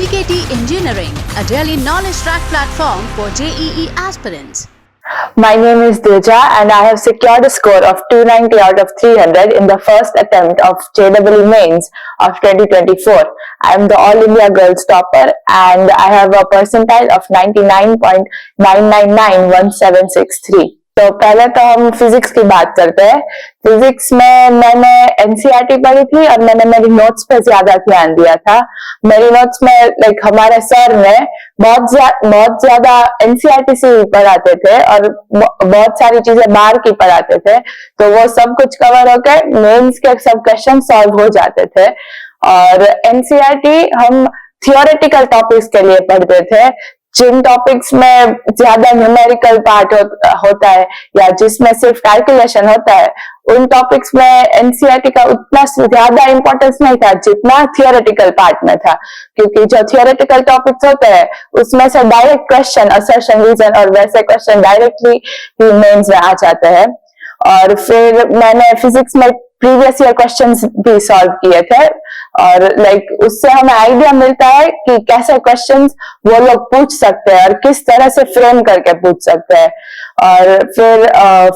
LKT Engineering, a daily knowledge track platform for JEE aspirants. My name is Deja and I have secured a score of 290 out of 300 in the first attempt of JEE Mains of 2024. I am the All India Girls Topper and I have a percentile of 99.9991763. तो पहले तो हम physics की बात करते हैं। Physics में मैंने एनसीईआरटी पढ़ी थी और मैंने मेरी नोट्स पे ज्यादा ध्यान दिया था। मेरी नोट्स में हमारे सर ने बहुत ज्यादा एनसीईआरटी से पढ़ाते थे और बहुत सारी चीजें बाहर की पढ़ाते थे, तो वो सब कुछ कवर होकर मेंस के सब क्वेश्चन सॉल्व हो जाते थे। और एनसीईआरटी हम थियोरेटिकल टॉपिक्स के लिए पढ़ते थे, जिन टॉपिक्स में ज्यादा न्यूमेरिकल पार्ट होता है या जिसमें सिर्फ कैलकुलेशन होता है, उन टॉपिक्स में एनसीईआरटी का उतना ज्यादा इंपॉर्टेंस नहीं था जितना थियोरेटिकल पार्ट में था, क्योंकि जो थियोरेटिकल टॉपिक्स होते हैं उसमें से डायरेक्ट क्वेश्चन, असर्शन, रीजन और वैसे क्वेश्चन डायरेक्टली ही मेंस में आ जाते हैं। और फिर मैंने फिजिक्स में प्रीवियस ईयर क्वेश्चंस भी सॉल्व किए थे और उससे हमें आइडिया मिलता है कि कैसे क्वेश्चंस वो लोग पूछ सकते हैं और किस तरह से फ्रेम करके पूछ सकते हैं। और फिर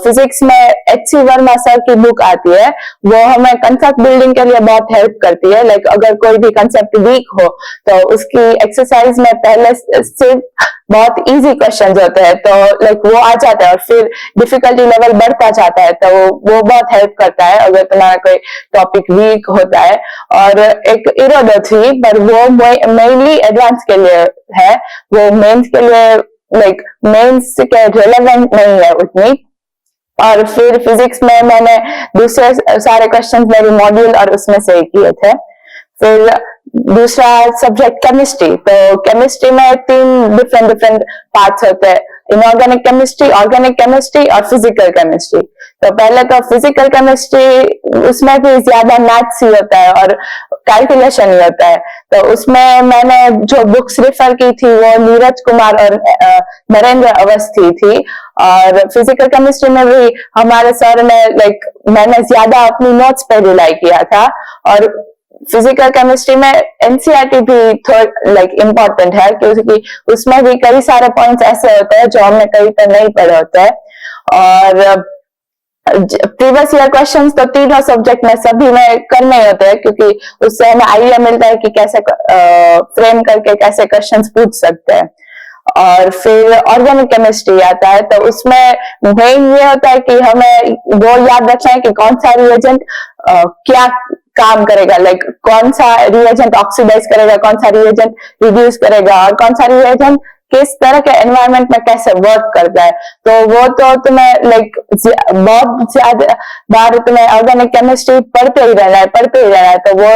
फिजिक्स में HC वर्मा सर की बुक आती है, वो हमें कंसेप्ट बिल्डिंग के लिए बहुत हेल्प करती है। अगर कोई भी कंसेप्ट वीक हो तो उसकी एक्सरसाइज में पहले सिर्फ बहुत इजी क्वेश्चंस होते हैं, तो वो आ जाता है और फिर डिफिकल्टी लेवल बढ़ता जाता है, तो वो बहुत हेल्प करता है अगर तुम्हारा कोई टॉपिक वीक होता है। और एक इरोडो थी, पर वो मेनली एडवांस के लिए है, वो मेंस के लिए मेंस के रिलेवेंट नहीं है उतनी। और फिर फिजिक्स में मैंने दूसरे सारे क्वेश्चंस मेरी मॉड्यूल और उसमें से किए थे। फिर दूसरा सब्जेक्ट केमिस्ट्री, तो केमिस्ट्री में 3 डिफरेंट पार्ट्स होते हैं, इनऑर्गेनिक केमिस्ट्री, ऑर्गेनिक केमिस्ट्री और फिजिकल केमिस्ट्री। तो पहले तो फिजिकल केमिस्ट्री, उसमें भी ज्यादा मैथ्स ही होता है और कैलकुलेशन ही होता है, तो उसमें मैंने जो बुक्स रेफर की थी वो नीरज कुमार और नरेंद्र अवस्थी थी। और फिजिकल केमिस्ट्री में भी हमारे सर ने मैंने ज्यादा अपनी नोट्स पे रिलाई किया था। और फिजिकल केमिस्ट्री में एनसीईआरटी भी थोड़ा इम्पोर्टेंट है, क्योंकि उसमें भी कई सारे पॉइंट्स ऐसे होते हैं जो हमने कहीं पर नहीं पढ़े होते हैं। और प्रीवियस ईयर क्वेश्चंस तो तीनों सब्जेक्ट में सभी में करने होते हैं, क्योंकि उससे हमें आइडिया मिलता है कि कैसे फ्रेम करके कैसे क्वेश्चंस पूछ सकते हैं। और फिर ऑर्गेनिक केमिस्ट्री आता है, तो उसमें मेन ये होता है कि हमें वो याद रखना है कि कौन सा रिएजेंट क्या काम करेगा, कौन सा रिएजेंट ऑक्सीडाइज करेगा, कौन सा रिएजेंट रिड्यूस करेगा और कौन सा रिएजेंट किस तरह के एनवायरनमेंट में कैसे वर्क करता है। तो वो तो तुम्हें बहुत ज्यादा बार तुम्हें ऑर्गेनिक केमिस्ट्री पढ़ते ही रहना है, तो वो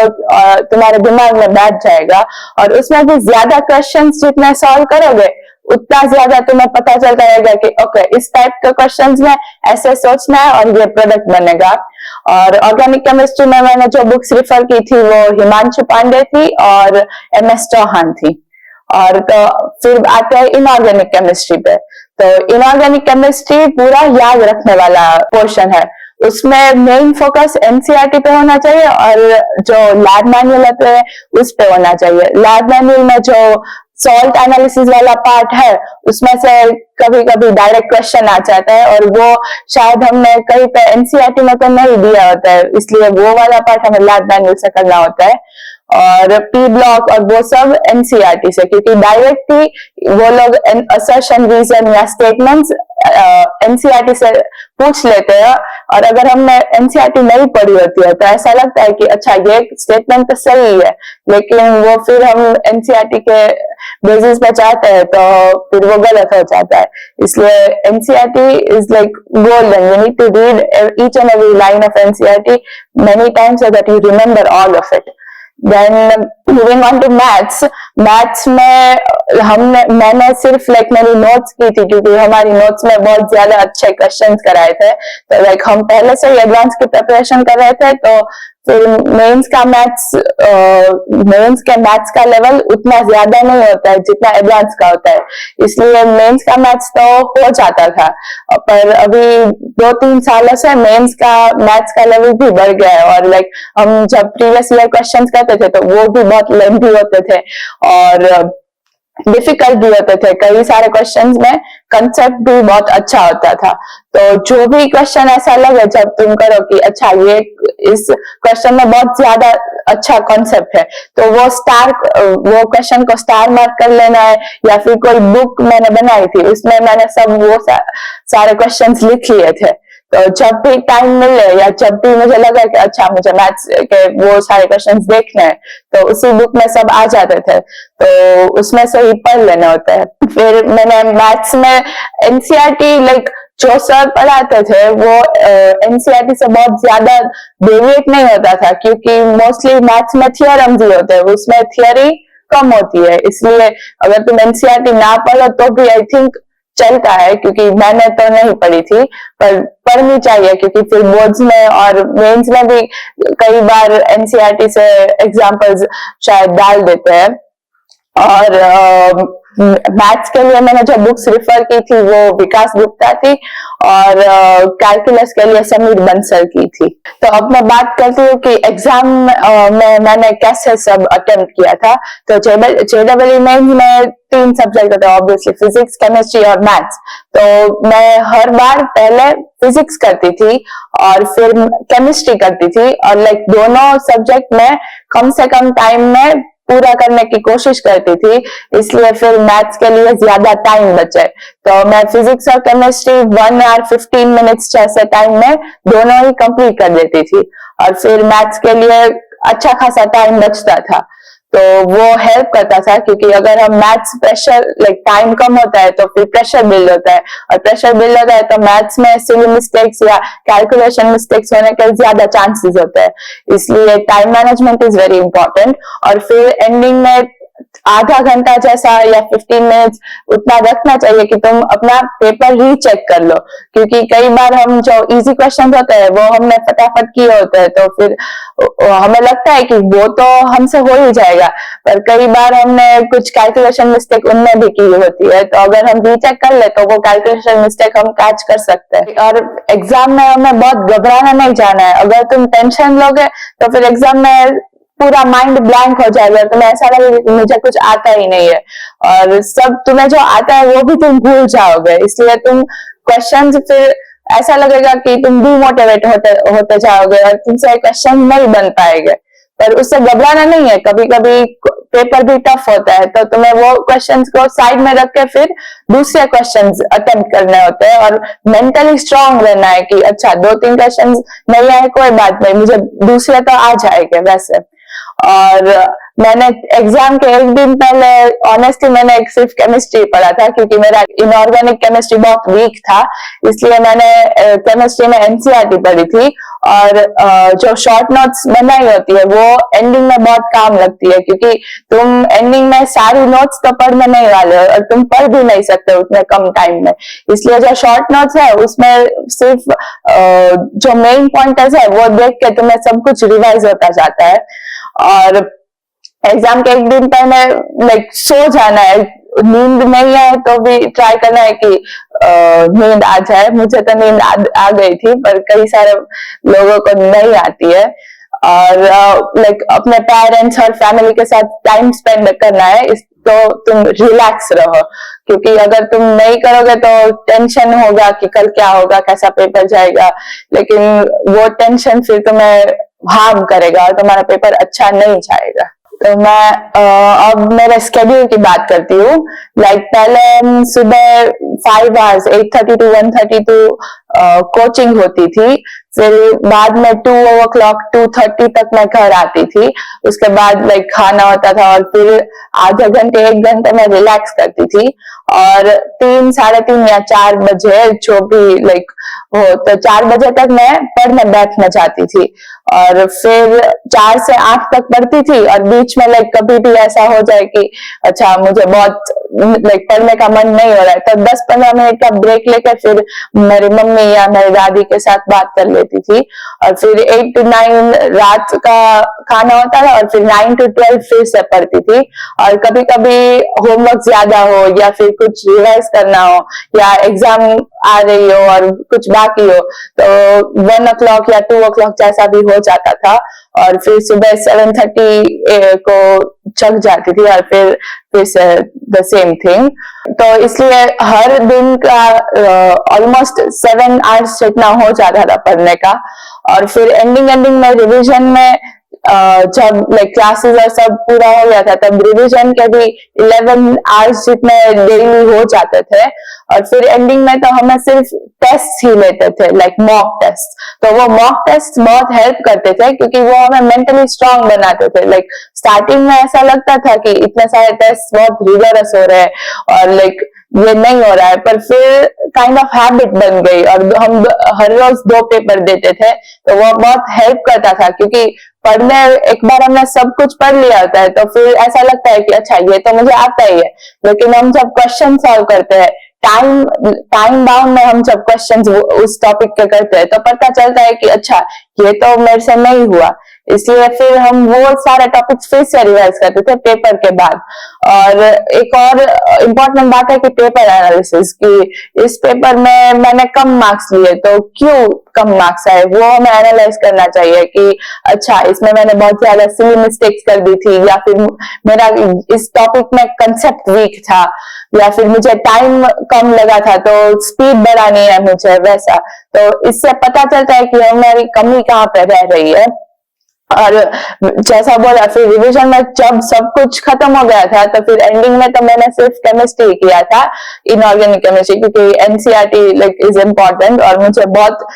तुम्हारे दिमाग में बैठ जाएगा। और उसमें भी ज्यादा क्वेश्चंस जितने सॉल्व करोगे उतना ज्यादा तुम्हें पता चलता रहेगा कि ओके, इस टाइप के क्वेश्चंस में ऐसे सोचना है और ये प्रोडक्ट बनेगा। और ऑर्गेनिक केमिस्ट्री में मैंने जो बुक्स रेफर की थी वो हिमांशु पांडे थी और MS चौहान थी। और तो फिर आते हैं इनऑर्गेनिक केमिस्ट्री पे, तो इनऑर्गेनिक केमिस्ट्री पूरा याद रखने वाला पोर्शन है। उसमें मेन फोकस एनसीईआरटी पे होना चाहिए और जो लैब मैनुअल होते हैं उस पे होना चाहिए। लैब मैनुअल में जो सॉल्ट एनालिसिस वाला पार्ट है उसमें से कभी कभी डायरेक्ट क्वेश्चन आ जाता है और वो शायद हमने कहीं पे एनसीईआरटी में तो नहीं दिया होता है, इसलिए वो वाला पार्ट हमें लैब मैनुअल से करना होता है। और पी ब्लॉक और वो सब एनसीईआरटी से, क्योंकि डायरेक्टली वो लोग असर्शन, रीजन या स्टेटमेंट्स एनसीईआरटी से पूछ लेते हैं। और अगर हमने एनसीईआरटी नहीं पढ़ी होती है तो ऐसा लगता है कि अच्छा ये स्टेटमेंट तो सही है, लेकिन वो फिर हम एनसीईआरटी के बेसिस पे चाहते हैं तो फिर वो गलत हो जाता है। इसलिए NCERT is golden. You need to read each and every line of NCERT many times so that you remember all of it. Then moving on to maths में मैंने सिर्फ मेरी नोट्स की थी, क्योंकि हमारी नोट्स में बहुत ज्यादा अच्छे क्वेश्चंस कराए थे, तो हम पहले से ही एडवांस की प्रिपरेशन कर रहे थे। तो फिर मेंस के मैथ्स का लेवल उतना ज्यादा नहीं होता है जितना एडवांस का होता है, इसलिए मेंस का मैथ्स तो हो जाता था। पर अभी 2-3 सालों से मेंस का मैथ्स का लेवल भी बढ़ गया है, और हम जब प्रीवियस ईयर क्वेश्चंस करते थे तो वो भी बहुत लेंथी होते थे और डिफिकल्ट भी होते थे। कई सारे क्वेश्चंस में कंसेप्ट भी बहुत अच्छा होता था। तो जो भी क्वेश्चन ऐसा लगे जब तुम करो कि अच्छा ये इस क्वेश्चन में बहुत ज्यादा अच्छा कॉन्सेप्ट है, तो वो क्वेश्चन को स्टार मार्क कर लेना है। या फिर कोई बुक मैंने बनाई थी, उसमें मैंने सब वो सारे क्वेश्चंस लिख लिए थे। तो जब भी टाइम मिले या जब भी मुझे लगा कि अच्छा मुझे मैथ्स के वो सारे क्वेश्चंस देखने हैं, तो उसी बुक में सब आ जाते थे, तो उसमें से ही पढ़ लेना होता है। फिर मैंने मैथ्स में एनसीईआरटी जो सर पढ़ाते थे वो एनसीईआरटी से बहुत ज्यादा डेविएट नहीं होता था, क्योंकि मोस्टली मैथ्स में थियोरम्स ही होते हैं, उसमें थियोरी कम होती है। इसलिए अगर तुम एनसीईआरटी ना पढ़ो तो भी आई थिंक चलता है, क्योंकि मैंने तो नहीं पढ़ी थी, पर पढ़नी चाहिए, क्योंकि फिर बोर्ड्स में और मेंस में भी कई बार एनसीईआरटी से एग्जाम्पल्स शायद डाल देते हैं। और मैथ्स के लिए मैंने जो बुक्स रिफर की थी वो विकास गुप्ता थी, और कैलकुलस के लिए समीर बंसल की थी। तो अब मैं बात करती हूँ कि एग्जाम में मैंने कैसे सब अटेम्प्ट किया था। तो जेडब्ल्यू मेंस में 3 सब्जेक्ट होते हैं ऑब्वियसली, फिजिक्स, केमिस्ट्री और मैथ्स। तो मैं हर बार पहले फिजिक्स करती थी और फिर केमिस्ट्री करती थी, और दोनों सब्जेक्ट में कम से कम टाइम में पूरा करने की कोशिश करती थी, इसलिए फिर मैथ्स के लिए ज्यादा टाइम बचे। तो मैं फिजिक्स और केमिस्ट्री 1 आवर 15 मिनट्स जैसे टाइम में दोनों ही कंप्लीट कर देती थी, और फिर मैथ्स के लिए अच्छा खासा टाइम बचता था। तो वो हेल्प करता था, क्योंकि अगर हम मैथ्स प्रेशर टाइम कम होता है तो फिर प्रेशर बिल्ड होता है, और प्रेशर बिल्ड होता है तो मैथ्स में सिली मिस्टेक्स या कैलकुलेशन मिस्टेक्स होने के ज्यादा चांसेस होते हैं। इसलिए time management is very important. और फिर एंडिंग में आधा घंटा जैसा या 15 मिनट्स उतना रखना चाहिए कि तुम अपना पेपर रीचेक कर लो, क्योंकि कई बार हम जो इजी क्वेश्चन होते हैं वो हमने फटाफट किए होते हैं, तो फिर हमें लगता है कि वो तो हमसे हो ही जाएगा, पर कई बार हमने कुछ कैलकुलेशन मिस्टेक उनमें भी की होती है। तो अगर हम रीचेक कर ले तो वो कैलकुलेशन मिस्टेक हम कैच कर सकते हैं। और एग्जाम में हमें बहुत घबराना नहीं जाना है। अगर तुम टेंशन लोगे तो फिर एग्जाम में पूरा माइंड ब्लैंक हो जाएगा, तुम्हें ऐसा लगेगा कि मुझे कुछ आता ही नहीं है, और सब तुम्हें जो आता है वो भी तुम भूल जाओगे। इसलिए तुम क्वेश्चंस फिर ऐसा लगेगा कि तुम डिमोटिवेट होते जाओगे और तुमसे क्वेश्चन नहीं बन पाएंगे। पर उससे घबराना नहीं है, कभी कभी पेपर भी टफ होता है, तो तुम्हें वो क्वेश्चंस को साइड में रख के फिर दूसरे क्वेश्चंस अटेम्प्ट करने होते हैं, और मेंटली स्ट्रांग रहना है कि अच्छा 2-3 क्वेश्चंस नहीं आए कोई बात नहीं, मुझे दूसरे तो आ जाएंगे वैसे। और मैंने एग्जाम के एक दिन पहले ऑनेस्टली मैंने सिर्फ केमिस्ट्री पढ़ा था, क्योंकि मेरा इनऑर्गेनिक केमिस्ट्री बहुत वीक था, इसलिए मैंने केमिस्ट्री में एनसीईआरटी पढ़ी थी। और जो शॉर्ट नोट्स बनाई होती है वो एंडिंग में बहुत काम लगती है, क्योंकि तुम एंडिंग में सारी नोट्स तो पढ़ने नहीं वाले हो, और तुम पढ़ भी नहीं सकते उतने कम टाइम में। इसलिए जो शॉर्ट नोट्स है उसमें सिर्फ जो मेन पॉइंटर्स है वो देख के तुम्हें सब कुछ रिवाइज होता जाता है। और एग्जाम के एक दिन पहले सो जाना है, नींद नहीं आए तो भी ट्राई करना है कि नींद आ जाए। मुझे तो नींद आ गई थी, पर कई सारे लोगों को नहीं आती है। और अपने पेरेंट्स और फैमिली के साथ टाइम स्पेंड करना है, तो तुम रिलैक्स रहो, क्योंकि अगर तुम नहीं करोगे तो टेंशन होगा कि कल क्या होगा, कैसा पेपर जाएगा, लेकिन वो टेंशन फिर तुम्हें हार्म करेगा और तुम्हारा पेपर अच्छा नहीं जाएगा। तो मैं अब मेरे स्केड्यूल की बात करती हूँ। पहले सुबह 5 आवर्स 8:30 to 1:32 कोचिंग होती थी, फिर बाद में 2 o'clock 2:30 तक मैं घर आती थी। उसके बाद खाना होता था, और फिर आधे घंटे 1 घंटे में रिलैक्स करती थी, और 3, 3:30 या 4 बजे जो भी हो, तो 4 बजे तक मैं पढ़ने बैठने जाती थी। और फिर 4 से 8 तक पढ़ती थी, और बीच में लाइक कभी भी ऐसा हो जाए कि अच्छा मुझे बहुत लाइक पढ़ने का मन नहीं हो रहा है, तो 10-15 मिनट का ब्रेक लेकर फिर मेरी मम्मी या मेरी दादी के साथ बात कर लेती थी। और फिर 8 to 9 रात का खाना होता था, और फिर 9 to 12 फिर से पढ़ती थी। और कभी कभी होमवर्क ज्यादा हो या फिर कुछ रिवाइज करना हो या एग्जाम आ रही हो और कुछ बाकी हो, तो 1 o'clock या 2 o'clock जैसा भी हो जाता था, और फिर सुबह 7:30 को जग जाती थी, और फिर से द सेम थिंग। तो इसलिए हर दिन का ऑलमोस्ट 7 आवर्स जितना हो जाता था पढ़ने का। और फिर एंडिंग में रिवीजन में जब लाइक क्लासेस और सब पूरा हो गया था, तब रिवीजन के भी 11 आवर्स जितने डेली हो जाते थे। और फिर एंडिंग में तो हमें सिर्फ टेस्ट ही लेते थे, लाइक मॉक टेस्ट। तो वो मॉक टेस्ट बहुत हेल्प करते थे, क्योंकि वो हमें मेंटली स्ट्रांग बनाते थे। लाइक स्टार्टिंग में ऐसा लगता था कि इतने सारे टेस्ट बहुत रिगरस हो रहे हैं और लाइक ये नहीं हो रहा है, पर फिर काइंड ऑफ हैबिट बन गई, और हम हर रोज 2 पेपर देते थे। तो वो बहुत हेल्प करता था, क्योंकि पढ़ने एक बार हमने सब कुछ पढ़ लिया होता है, तो फिर ऐसा लगता है कि अच्छा ये तो मुझे आता ही है। लेकिन हम जब क्वेश्चन सॉल्व करते हैं, टाइम बाउंड में हम जब क्वेश्चंस उस टॉपिक के करते हैं, तो पता चलता है कि अच्छा ये तो मेरे से नहीं हुआ। इसलिए फिर हम वो सारे टॉपिक्स फिर से रिवाइज करते थे पेपर के बाद। और एक और इम्पोर्टेंट बात है कि पेपर एनालिसिस की, इस पेपर में मैंने कम मार्क्स लिए, तो क्यों कम मार्क्स आए वो हमें एनालाइज करना चाहिए कि अच्छा इसमें मैंने बहुत ज्यादा सिली मिस्टेक्स कर दी थी, या फिर मेरा इस टॉपिक में कंसेप्ट वीक था, या फिर मुझे टाइम कम लगा था तो स्पीड बढ़ानी है मुझे, वैसा। तो इससे पता चलता है कि हमारी कमी कहाँ पे रह रही है। और जैसा बोला, फिर रिवीजन में जब सब कुछ खत्म हो गया था, तो फिर एंडिंग में तो मैंने सिर्फ केमिस्ट्री किया था, इनऑर्गेनिक केमिस्ट्री, क्योंकि एनसीईआरटी लाइक इज इम्पोर्टेंट, और मुझे बहुत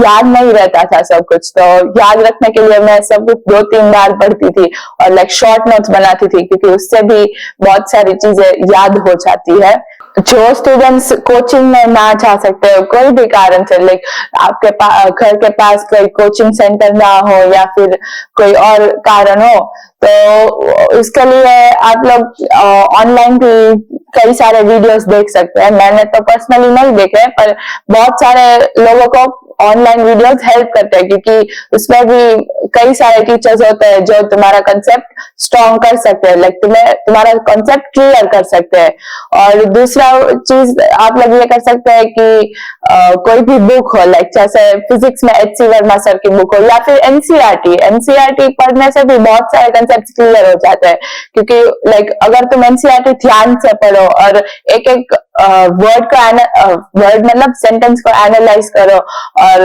याद नहीं रहता था सब कुछ। तो याद रखने के लिए मैं सब कुछ 2-3 बार पढ़ती थी, और लाइक शॉर्ट नोट्स बनाती थी, क्योंकि उससे भी बहुत सारी चीजें याद हो जाती है। जो स्टूडेंट्स कोचिंग में ना जा सकते हो कोई भी कारण से, लाइक आपके घर के पास कोई कोचिंग सेंटर ना हो, या फिर कोई और कारण हो, तो इसके लिए आप लोग ऑनलाइन भी कई सारे वीडियोस देख सकते हैं। मैंने तो पर्सनली नहीं देखे, पर बहुत सारे लोगों को ऑनलाइन वीडियोस हेल्प करते हैं, क्योंकि उसमें भी कई सारे टीचर्स होते हैं जो तुम्हारा कंसेप्ट स्ट्रॉन्ग कर सकते हैं, लाइक तुम्हारा कंसेप्ट क्लियर कर सकते हैं। और दूसरा चीज आप लोग ये कर सकते हैं कि कोई भी बुक हो, लाइक जैसे फिजिक्स में एच सी वर्मा सर की बुक हो, या फिर एनसीईआरटी पढ़ने से भी बहुत सारे कंसेप्ट क्लियर हो जाते हैं। क्योंकि लाइक अगर तुम एनसीईआरटी ध्यान से पढ़ो और एक एक वर्ड मतलब सेंटेंस को एनालाइज करो, और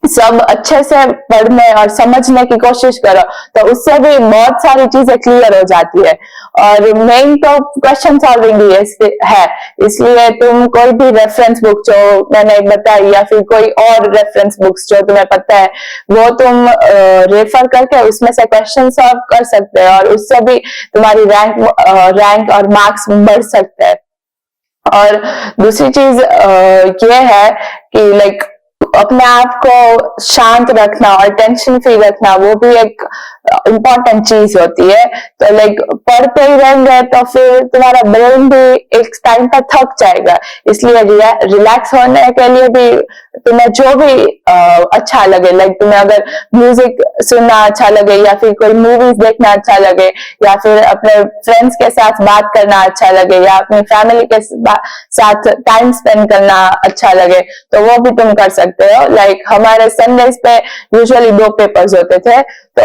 सब अच्छे से पढ़ने और समझने की कोशिश करो, तो उससे भी बहुत सारी चीजें क्लियर हो जाती है। और मेन तो क्वेश्चन सॉल्विंग ही है, इसलिए तुम कोई भी रेफरेंस बुक जो मैंने बताई, या फिर कोई और रेफरेंस बुक्स जो तुम्हें पता है, वो तुम रेफर करके उसमें से क्वेश्चन सॉल्व कर सकते हैं, और उससे भी तुम्हारी रैंक और मार्क्स बढ़ सकते हैं। और दूसरी चीज ये है कि लाइक अपने आप को शांत रखना और टेंशन फ्री रखना, वो भी एक इम्पोर्टेंट चीज होती है। तो लाइक पढ़ते ही रहेंगे तो फिर तुम्हारा ब्रेन भी एक टाइम पर थक जाएगा। इसलिए रिलैक्स होने के लिए भी तुम्हें जो भी अच्छा लगे, लाइक तुम्हें अगर म्यूजिक सुनना अच्छा लगे, या फिर कोई मूवीज देखना अच्छा लगे, या फिर अपने फ्रेंड्स के साथ बात करना अच्छा लगे, या अपनी फैमिली के साथ टाइम स्पेंड करना अच्छा लगे, तो वो भी तुम कर सकते हो। लाइक हमारे संडेज पे यूजुअली 2 पेपर्स होते थे, तो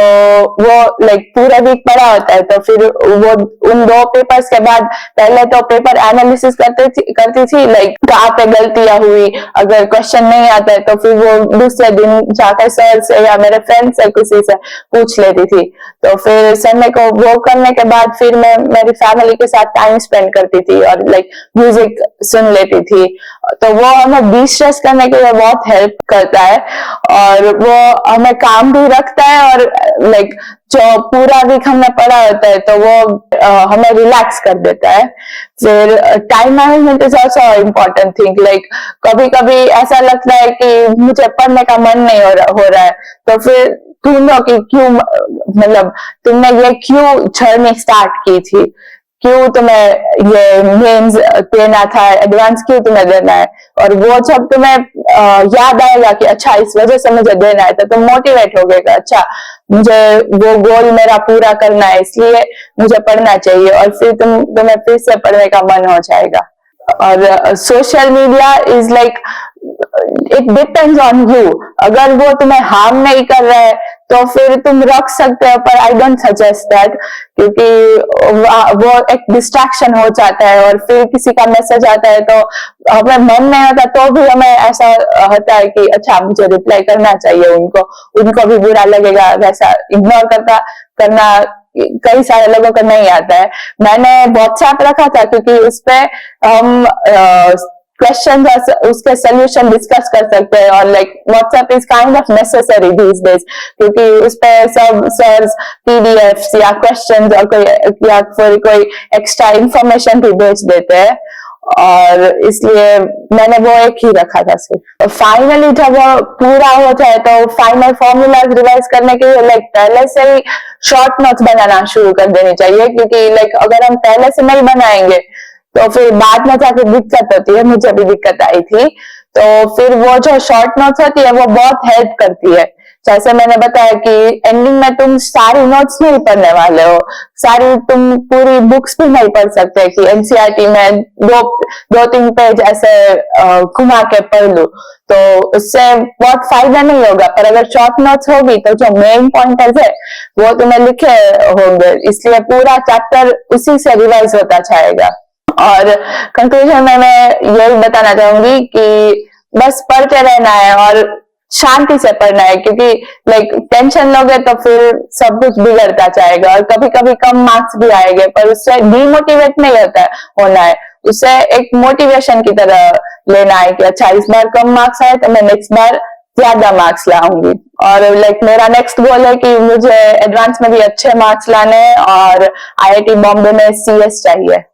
वो लाइक पूरा वीक पढ़ा होता है, तो फिर वो उन 2 पेपर्स के बाद पहले तो पेपर एनालिसिस करती थी, लाइक कहाँ पे गलतियां हुई, अगर क्वेश्चन नहीं आता है तो फिर वो दूसरे दिन जाकर सर से या मेरे फ्रेंड से किसी से पूछ लेती थी। तो फिर संडे को वो करने के बाद फिर मैं मेरी फैमिली के साथ टाइम स्पेंड करती थी, और लाइक म्यूजिक सुन लेती थी। तो वो हमें डिस्ट्रेस करने के लिए बहुत हेल्प करता है, और वो हमें काम भी रखता है, और लाइक जो पूरा वीक हमने पढ़ा होता है तो वो हमें रिलैक्स कर देता है। फिर time management is also important thing. Like कभी कभी ऐसा लगता है कि मुझे पढ़ने का मन नहीं हो रहा है, तो फिर ढूंढो कि क्यों, मतलब तुमने ये क्यों जर्नी स्टार्ट की थी, क्यों तुम्हें ये मेंस देना था, एडवांस क्यों तुम्हें देना है। और वो जब तुम्हें याद आएगा कि अच्छा इस वजह से मुझे देना है, तो तुम मोटिवेट हो गए, अच्छा मुझे वो गोल मेरा पूरा करना है, इसलिए मुझे पढ़ना चाहिए, और फिर तुम्हें फिर से पढ़ने का मन हो जाएगा। और social media is like, it depends on you. अगर वो तुम्हें हार्म नहीं कर रहा है तो फिर तुम रख सकते हो, पर आई डोंट सजेस्ट दैट, क्योंकि वो एक डिस्ट्रैक्शन हो जाता है, और फिर किसी का मैसेज आता है तो हमें मन नहीं होता, तो भी हमें ऐसा होता है कि अच्छा मुझे रिप्लाई करना चाहिए, उनको भी बुरा लगेगा, वैसा इग्नोर करना कई सारे लोगों को नहीं आता है। मैंने व्हाट्सएप रखा था क्योंकि उसपे हम क्वेश्चन उसके सोल्यूशन डिस्कस कर सकते हैं, और like WhatsApp is kind of necessary these days, क्योंकि उसपे सब सर्स पीडीएफ्स या क्वेश्चंस और कोई एक्स्ट्रा इंफॉर्मेशन भी भेज देते हैं, और इसलिए मैंने वो एक ही रखा था सिर्फ। फाइनली जब वो पूरा हो जाए तो फाइनल फॉर्मूलाज रिवाइज करने के लिए लाइक पहले से ही शॉर्ट नोट्स बनाना शुरू कर देनी चाहिए, क्योंकि लाइक अगर हम पहले से नहीं बनाएंगे तो फिर बाद में जाके दिक्कत होती है, मुझे भी दिक्कत आई थी। तो फिर वो जो शॉर्ट नोट्स होती है वो बहुत हेल्प करती है। जैसे मैंने बताया कि एंडिंग में तुम सारी नोट्स नहीं पढ़ने वाले हो, तुम पूरी बुक्स भी नहीं पढ़ सकते कि एनसीईआरटी में दो तीन पेज ऐसे घुमा के पढ़ लूं, तो उससे बहुत फायदा नहीं होगा। पर अगर शॉर्ट नोट्स होगी तो जो मेन पॉइंटर्स है वो तुम्हें लिखे होंगे, इसलिए पूरा चैप्टर उसी से रिवाइज होता जाएगा। और कंक्लूजन में मैं यही बताना चाहूंगी कि बस पढ़ते रहना है और शांति से पढ़ना है, क्योंकि लाइक टेंशन लोगे तो फिर सब कुछ बिगड़ता जाएगा, और कभी कभी कम मार्क्स भी आएंगे, पर उससे डिमोटिवेट नहीं होना है, उससे एक मोटिवेशन की तरह लेना है कि अच्छा इस बार कम मार्क्स आए तो मैं नेक्स्ट बार ज्यादा मार्क्स लाऊंगी। और लाइक मेरा नेक्स्ट गोल है कि मुझे एडवांस में भी अच्छे मार्क्स लाने हैं, और आईआईटी बॉम्बे में सीएस चाहिए।